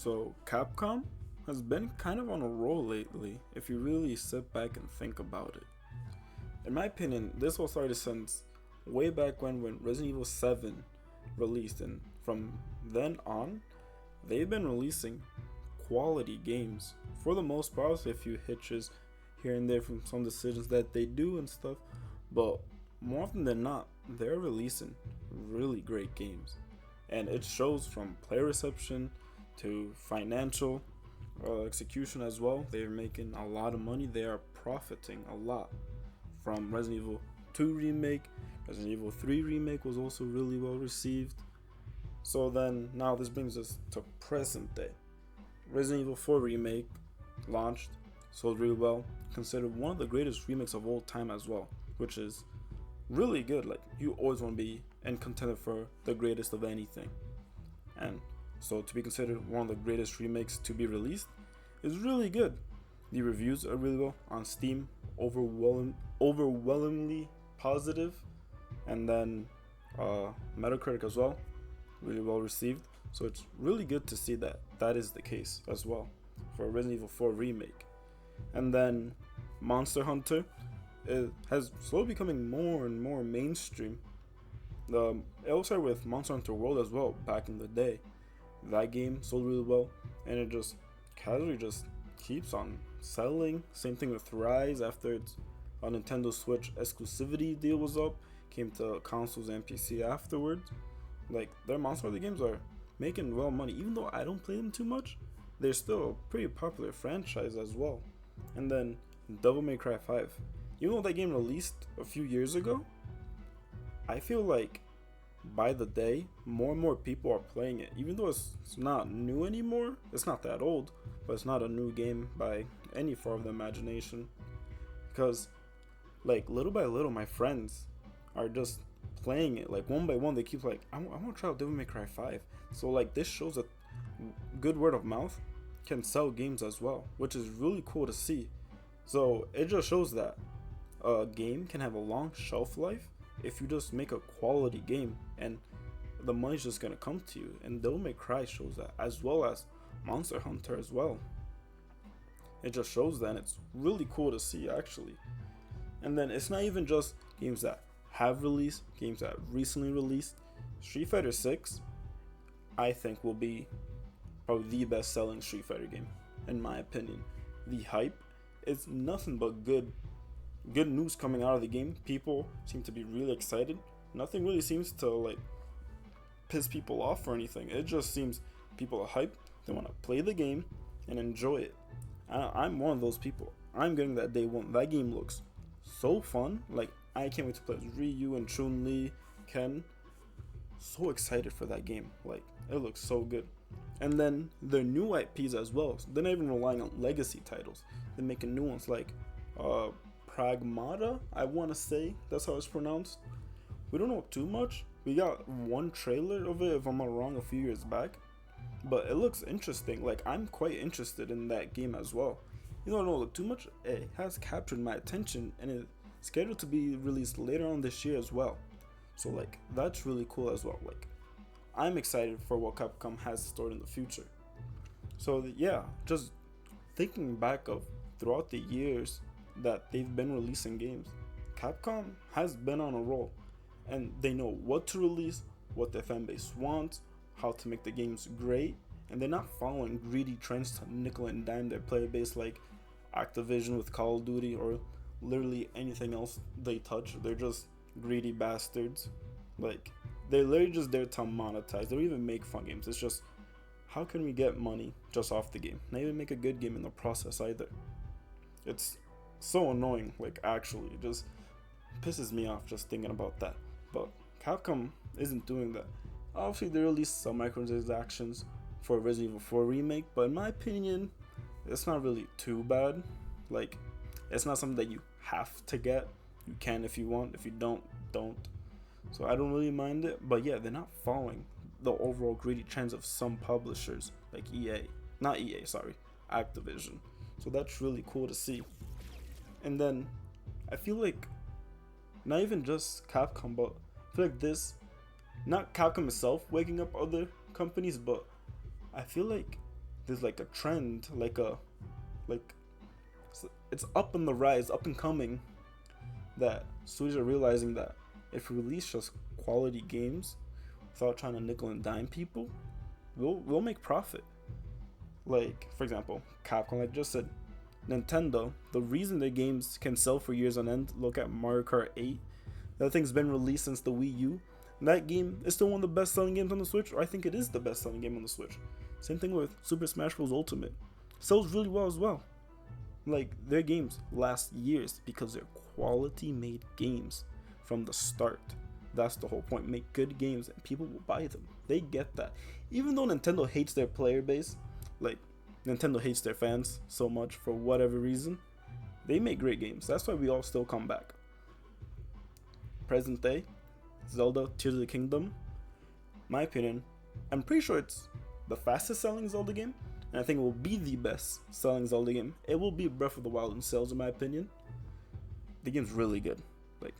So, Capcom has been kind of on a roll lately if you really sit back and think about it. In my opinion, this all started since way back when Resident Evil 7 released, and from then on, they've been releasing quality games. For the most part, obviously a few hitches here and there from some decisions that they do and stuff, but more often than not, they're releasing really great games. And it shows from player reception to financial execution as well. They're making a lot of money. They are profiting a lot from Resident Evil 2 remake. Resident Evil 3 remake was also really well received. So then now this brings us to present day. Resident Evil 4 remake launched, sold really well, considered one of the greatest remakes of all time as well, which is really good. Like, you always want to be in contender for the greatest of anything. And so to be considered one of the greatest remakes to be released is really good. The reviews are really well on Steam, overwhelmingly positive, and then Metacritic as well, really well received. So it's really good to see that that is the case as well for Resident Evil 4 remake. And then Monster Hunter, it has slowly becoming more and more mainstream. It all started with Monster Hunter World as well back in the day. That game sold really well, and it just casually just keeps on selling. Same thing with Rise after its Nintendo Switch exclusivity deal was up, came to consoles and PC afterwards. Like, their Monster Hunter games are making well money, even though I don't play them too much. They're still a pretty popular franchise as well. And then Devil May Cry 5. Even though that game released a few years ago, I feel like by the day, more and more people are playing it. Even though it's not new anymore, it's not that old, but it's not a new game by any far of the imagination. Because, like, little by little, my friends are just playing it. Like, one by one, they keep like, I want to try out Devil May Cry 5. So, like, this shows that good word of mouth can sell games as well, which is really cool to see. So, it just shows that a game can have a long shelf life if you just make a quality game, and the money's just gonna come to you. And Devil May Cry shows that, as well as Monster Hunter as well. It just shows that, and it's really cool to see actually. And then it's not even just games that have released, games that recently released. Street Fighter 6, I think, will be probably the best selling Street Fighter game, in my opinion. The hype is nothing but good news coming out of the game. People seem to be really excited. Nothing really seems to like piss people off or anything. It just seems people are hyped. They want to play the game and enjoy it. I'm one of those people. I'm getting that day one. That game looks so fun. Like, I can't wait to play as Ryu and Chun-Li, Ken. So excited for that game. Like, it looks so good. And then their new IPs as well. So they're not even relying on legacy titles. They're making new ones like Pragmata, I want to say that's how it's pronounced. We don't know too much. We got one trailer of it, if I'm not wrong, a few years back, but it looks interesting. Like, I'm quite interested in that game as well. You know, I don't look too much. It has captured my attention, and it's scheduled to be released later on this year as well. So, like, that's really cool as well. Like, I'm excited for what Capcom has stored in the future. So yeah, just thinking back of throughout the years that they've been releasing games, Capcom has been on a roll, and they know what to release, what their fan base wants, how to make the games great, and they're not following greedy trends to nickel and dime their player base like Activision with Call of Duty or literally anything else they touch. They're just greedy bastards. Like, they're literally just there to monetize. They don't even make fun games. It's just, how can we get money just off the game? Not even make a good game in the process either. It's so annoying. Like, actually, it just pisses me off just thinking about that. But Capcom isn't doing that. Obviously, they released some microtransactions for Resident Evil 4 remake, but in my opinion, it's not really too bad. Like, it's not something that you have to get. You can if you want. If you don't. So I don't really mind it. But yeah, they're not following the overall greedy trends of some publishers like Activision. So that's really cool to see. And then I feel like not even just Capcom, but I feel like this, not Capcom itself waking up other companies, but I feel like there's like a trend, like it's up in the rise, up and coming, that studios are realizing that if we release just quality games without trying to nickel and dime people, we'll make profit. Like, for example, Capcom, like I just said, Nintendo, the reason their games can sell for years on end, look at Mario Kart 8. That thing's been released since the Wii U. And that game is still one of the best selling games on the Switch, or I think it is the best selling game on the Switch. Same thing with Super Smash Bros. Ultimate. Sells really well as well. Like, their games last years because they're quality made games from the start. That's the whole point. Make good games and people will buy them. They get that. Even though Nintendo hates their player base, like, Nintendo hates their fans so much for whatever reason, they make great games. That's why we all still come back. Present day, Zelda Tears of the Kingdom, my opinion, I'm pretty sure it's the fastest selling Zelda game, and I think it will be the best selling Zelda game. It will be Breath of the Wild in sales, in my opinion. The game's really good. Like,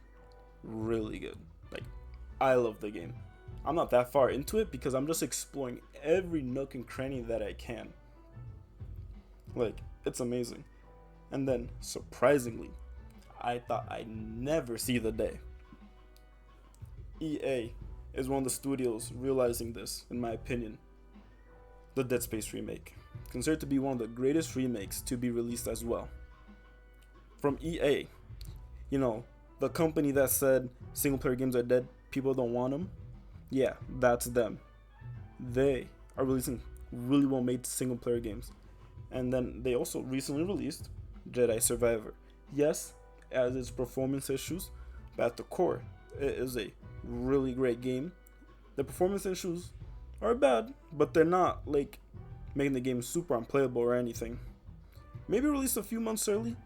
really good. Like, I love the game. I'm not that far into it because I'm just exploring every nook and cranny that I can. Like, it's amazing. And then, surprisingly, I thought I'd never see the day. EA is one of the studios realizing this, in my opinion. The Dead Space remake, considered to be one of the greatest remakes to be released as well. From EA, you know, the company that said single player games are dead, people don't want them. Yeah, that's them. They are releasing really well made single player games. And then they also recently released Jedi Survivor. Yes, it has its performance issues, but at the core, it is a really great game. The performance issues are bad, but they're not like making the game super unplayable or anything. Maybe released a few months early,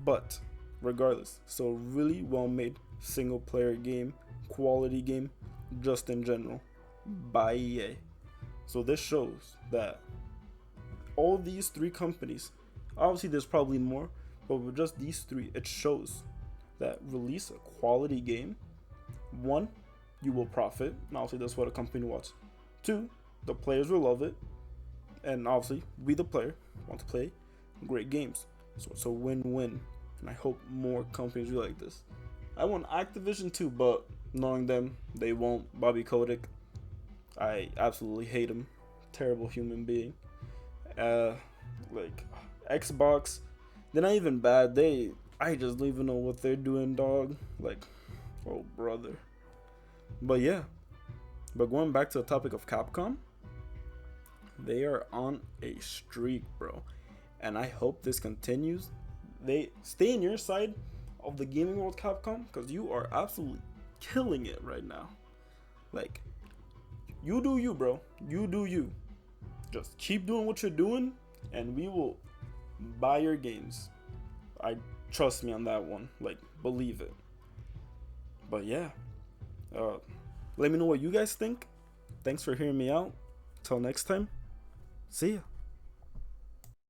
but regardless, so really well made single player game, quality game, just in general, by EA. So this shows that all these three companies, obviously there's probably more, but with just these three, it shows that release a quality game. One, you will profit, and obviously that's what a company wants. Two, the players will love it, and obviously we the player want to play great games. So it's a win-win, and I hope more companies do like this. I want Activision too, but knowing them, they won't. Bobby Kotick, I absolutely hate him. Terrible human being. Like Xbox, they're not even bad. I just don't even know what they're doing, dog. Like, oh brother. But yeah. But going back to the topic of Capcom, they are on a streak, bro. And I hope this continues. They stay in your side of the gaming world, Capcom, because you are absolutely killing it right now. Like, you do you, bro. You do you. Just keep doing what you're doing, and we will buy your games. I trust me on that one. Like, believe it. But yeah, let me know what you guys think. Thanks for hearing me out. Till next time, see ya.